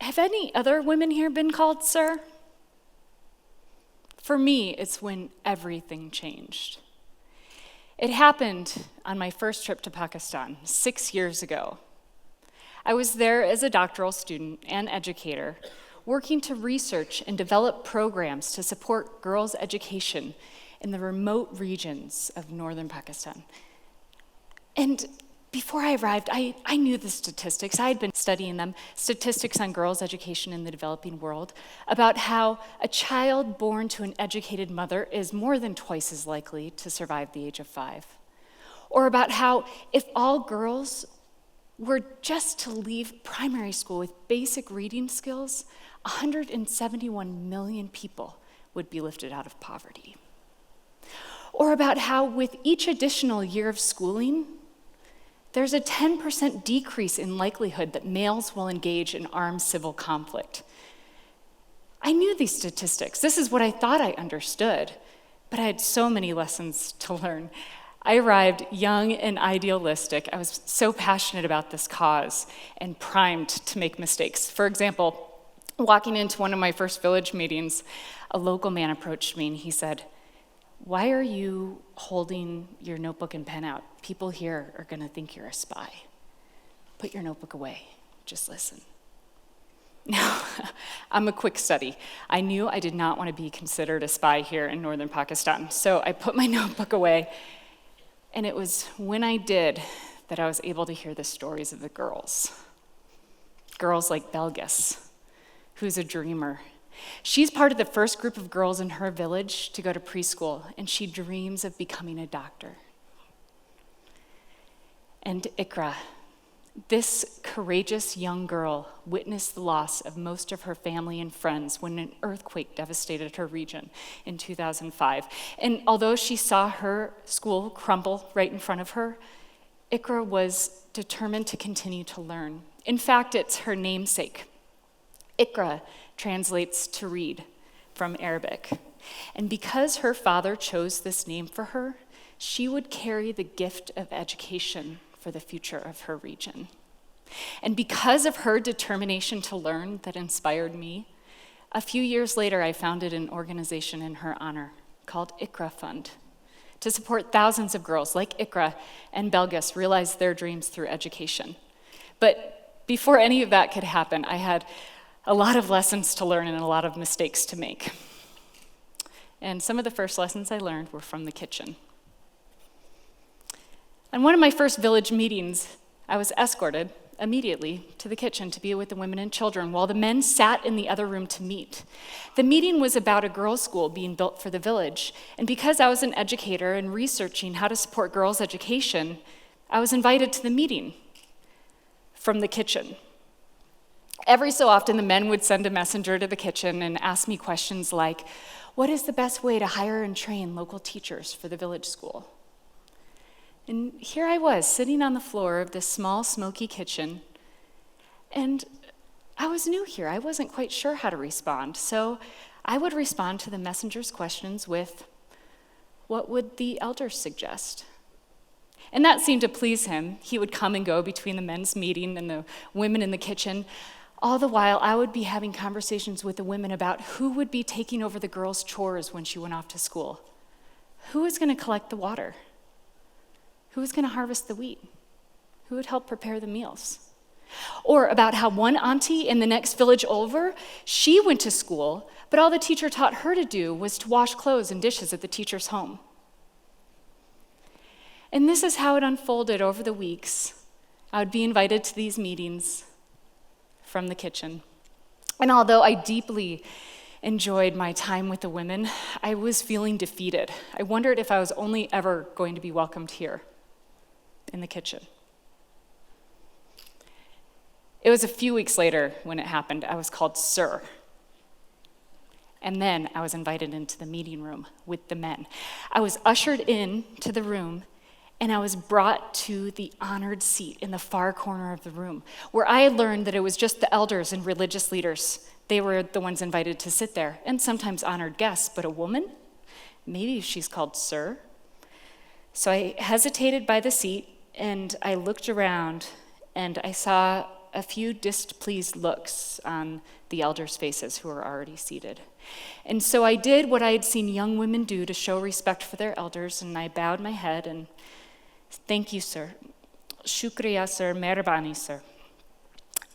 Have any other women here been called sir? For me, it's when everything changed. It happened on my first trip to Pakistan 6 years ago. I was there as a doctoral student and educator, working to research and develop programs to support girls' education in the remote regions of northern Pakistan. And before I arrived, I knew the statistics. I had been studying them, statistics on girls' education in the developing world, about how a child born to an educated mother is more than twice as likely to survive the age of 5. Or about how if all girls were just to leave primary school with basic reading skills, 171 million people would be lifted out of poverty. Or about how with each additional year of schooling, there's a 10% decrease in likelihood that males will engage in armed civil conflict. I knew these statistics. This is what I thought I understood, but I had so many lessons to learn. I arrived young and idealistic. I was so passionate about this cause and primed to make mistakes. For example, walking into one of my first village meetings, a local man approached me and he said, "Why are you holding your notebook and pen out? People here are gonna think you're a spy. Put your notebook away, just listen." Now, I'm a quick study. I knew I did not want to be considered a spy here in northern Pakistan, so I put my notebook away, and it was when I did that I was able to hear the stories of the girls. Girls like Belgis, who's a dreamer. She's part of the first group of girls in her village to go to preschool, and she dreams of becoming a doctor. And Iqra, this courageous young girl, witnessed the loss of most of her family and friends when an earthquake devastated her region in 2005. And although she saw her school crumble right in front of her, Iqra was determined to continue to learn. In fact, it's her namesake. Iqra translates to read from Arabic. And because her father chose this name for her, she would carry the gift of education for the future of her region. And because of her determination to learn that inspired me, a few years later I founded an organization in her honor called Iqra Fund to support thousands of girls like Iqra and Belgis realize their dreams through education. But before any of that could happen, I had a lot of lessons to learn and a lot of mistakes to make. And some of the first lessons I learned were from the kitchen. On one of my first village meetings, I was escorted immediately to the kitchen to be with the women and children while the men sat in the other room to meet. The meeting was about a girls' school being built for the village, and because I was an educator and researching how to support girls' education, I was invited to the meeting from the kitchen. Every so often, the men would send a messenger to the kitchen and ask me questions like, "What is the best way to hire and train local teachers for the village school?" And here I was, sitting on the floor of this small, smoky kitchen, and I was new here. I wasn't quite sure how to respond, so I would respond to the messenger's questions with, "What would the elders suggest?" And that seemed to please him. He would come and go between the men's meeting and the women in the kitchen. All the while, I would be having conversations with the women about who would be taking over the girls' chores when she went off to school. Who was going to collect the water? Who was going to harvest the wheat? Who would help prepare the meals? Or about how one auntie in the next village over, she went to school, but all the teacher taught her to do was to wash clothes and dishes at the teacher's home. And this is how it unfolded over the weeks. I would be invited to these meetings from the kitchen. And although I deeply enjoyed my time with the women, I was feeling defeated. I wondered if I was only ever going to be welcomed here in the kitchen. It was a few weeks later when it happened. I was called sir. And then I was invited into the meeting room with the men. I was ushered in to the room, and I was brought to the honored seat in the far corner of the room, where I had learned that it was just the elders and religious leaders. They were the ones invited to sit there, and sometimes honored guests, but a woman? Maybe she's called sir. So I hesitated by the seat, and I looked around, and I saw a few displeased looks on the elders' faces who were already seated. And so I did what I had seen young women do to show respect for their elders, and I bowed my head and, "Thank you, sir. Shukriya, sir. Mehrabani, sir."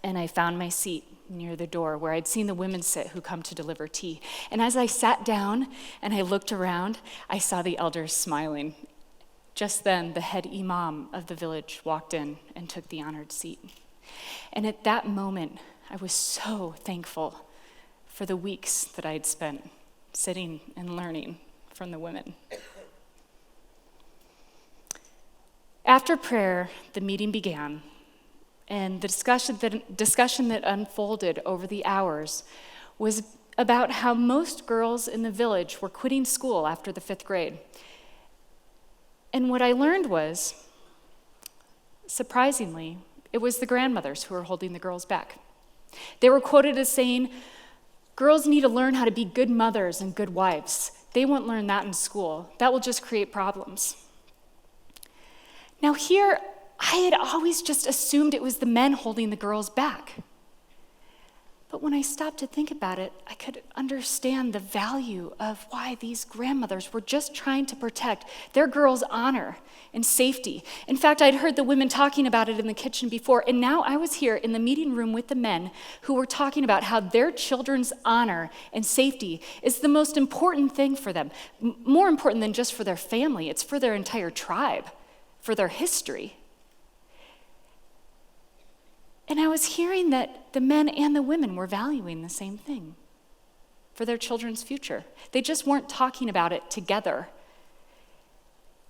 And I found my seat near the door where I'd seen the women sit who come to deliver tea. And as I sat down and I looked around, I saw the elders smiling. Just then, the head imam of the village walked in and took the honored seat. And at that moment, I was so thankful for the weeks that I'd spent sitting and learning from the women. After prayer, the meeting began, and the discussion that unfolded over the hours was about how most girls in the village were quitting school after the 5th grade. And what I learned was, surprisingly, it was the grandmothers who were holding the girls back. They were quoted as saying, "Girls need to learn how to be good mothers and good wives. They won't learn that in school. That will just create problems." Now here, I had always just assumed it was the men holding the girls back. But when I stopped to think about it, I could understand the value of why these grandmothers were just trying to protect their girls' honor and safety. In fact, I'd heard the women talking about it in the kitchen before, and now I was here in the meeting room with the men who were talking about how their children's honor and safety is the most important thing for them, more important than just for their family. It's for their entire tribe, for their history. And I was hearing that the men and the women were valuing the same thing for their children's future. They just weren't talking about it together.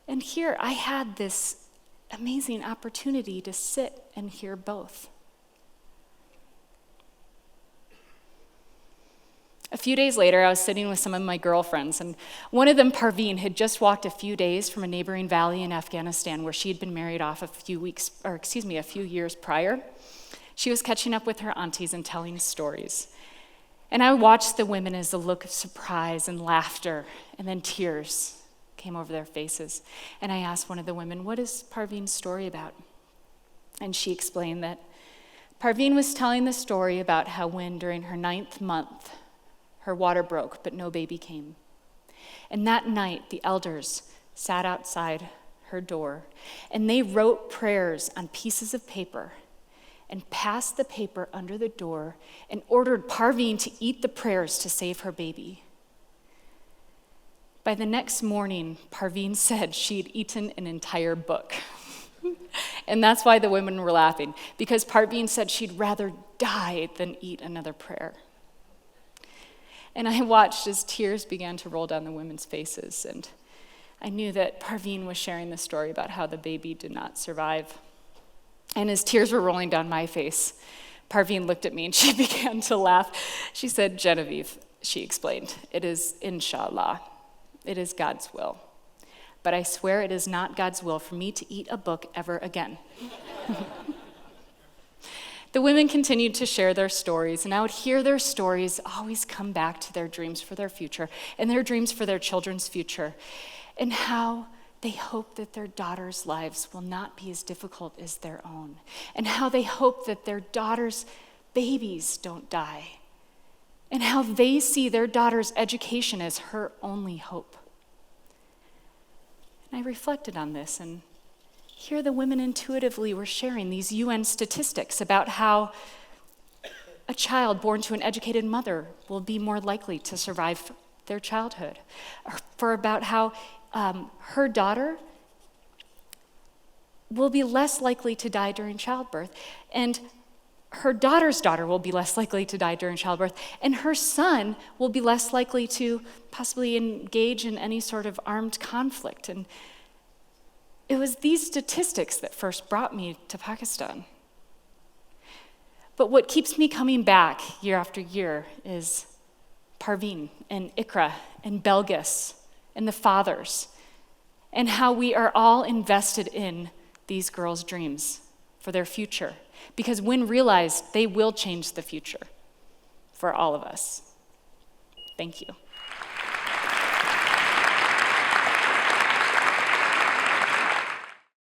And here I had this amazing opportunity to sit and hear both. A few days later, I was sitting with some of my girlfriends, and one of them, Parveen, had just walked a few days from a neighboring valley in Afghanistan where she had been married off a few years prior. She was catching up with her aunties and telling stories. And I watched the women as a look of surprise and laughter, and then tears came over their faces. And I asked one of the women, "What is Parveen's story about?" And she explained that Parveen was telling the story about how when, during her 9th month, her water broke, but no baby came. And that night, the elders sat outside her door, and they wrote prayers on pieces of paper and passed the paper under the door and ordered Parveen to eat the prayers to save her baby. By the next morning, Parveen said she'd eaten an entire book. And that's why the women were laughing, because Parveen said she'd rather die than eat another prayer. And I watched as tears began to roll down the women's faces, and I knew that Parveen was sharing the story about how the baby did not survive. And as tears were rolling down my face, Parveen looked at me and she began to laugh. She said, "Genevieve," she explained, "it is inshallah. It is God's will. But I swear it is not God's will for me to eat a book ever again." The women continued to share their stories, and I would hear their stories always come back to their dreams for their future and their dreams for their children's future, and how they hope that their daughters' lives will not be as difficult as their own, and how they hope that their daughters' babies don't die, and how they see their daughter's education as her only hope. And I reflected on this, and here the women intuitively were sharing these UN statistics about how a child born to an educated mother will be more likely to survive their childhood, or about how her daughter will be less likely to die during childbirth, and her daughter's daughter will be less likely to die during childbirth, and her son will be less likely to possibly engage in any sort of armed conflict. And it was these statistics that first brought me to Pakistan. But what keeps me coming back year after year is Parveen and Iqra and Belgis and the fathers, and how we are all invested in these girls' dreams for their future. Because when realized, they will change the future for all of us. Thank you.